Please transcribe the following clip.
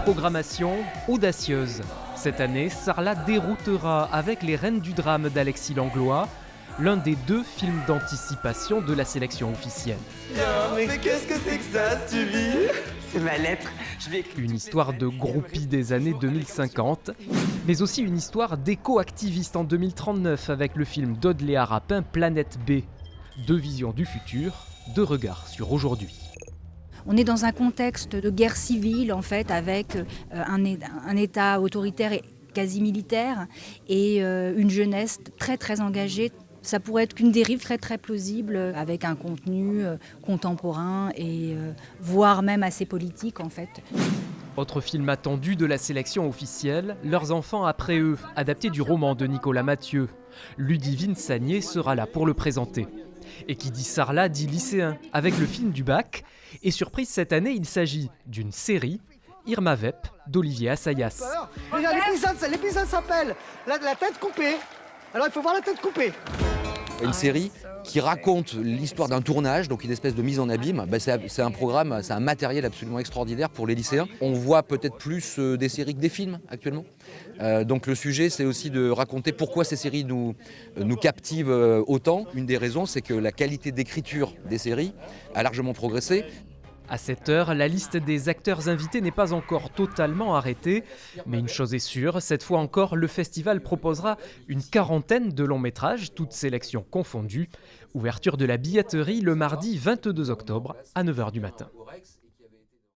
programmation audacieuse. Cette année, Sarlat déroutera avec Les Reines du drame d'Alexis Langlois, l'un des 2 films d'anticipation de la sélection officielle. Mais qu'est-ce que c'est que ça, Stevie? C'est ma lettre. Une histoire de groupie des années 2050, mais aussi une histoire d'éco-activiste en 2039 avec le film d'Aude Léa Rapin, Planète B. 2 visions du futur, 2 regards sur aujourd'hui. On est dans un contexte de guerre civile, en fait, avec un État autoritaire et quasi militaire et une jeunesse très très engagée. Ça pourrait être qu'une dérive très très plausible avec un contenu contemporain et voire même assez politique, en fait. Autre film attendu de la sélection officielle, Leurs enfants après eux, adapté du roman de Nicolas Mathieu. Ludivine Sagné sera là pour le présenter. Et qui dit Sarlat dit lycéen, avec le film du bac. Et surprise cette année, il s'agit d'une série, Irma Vep, d'Olivier Assayas. L'épisode s'appelle la tête coupée. Alors il faut voir la tête coupée. Une série qui raconte l'histoire d'un tournage, donc une espèce de mise en abîme. C'est un programme, c'est un matériel absolument extraordinaire pour les lycéens. On voit peut-être plus des séries que des films actuellement. Donc le sujet, c'est aussi de raconter pourquoi ces séries nous captivent autant. Une des raisons, c'est que la qualité d'écriture des séries a largement progressé. À cette heure, la liste des acteurs invités n'est pas encore totalement arrêtée. Mais une chose est sûre, cette fois encore, le festival proposera une 40aine de longs métrages, toutes sélections confondues. Ouverture de la billetterie le mardi 22 octobre à 9h du matin.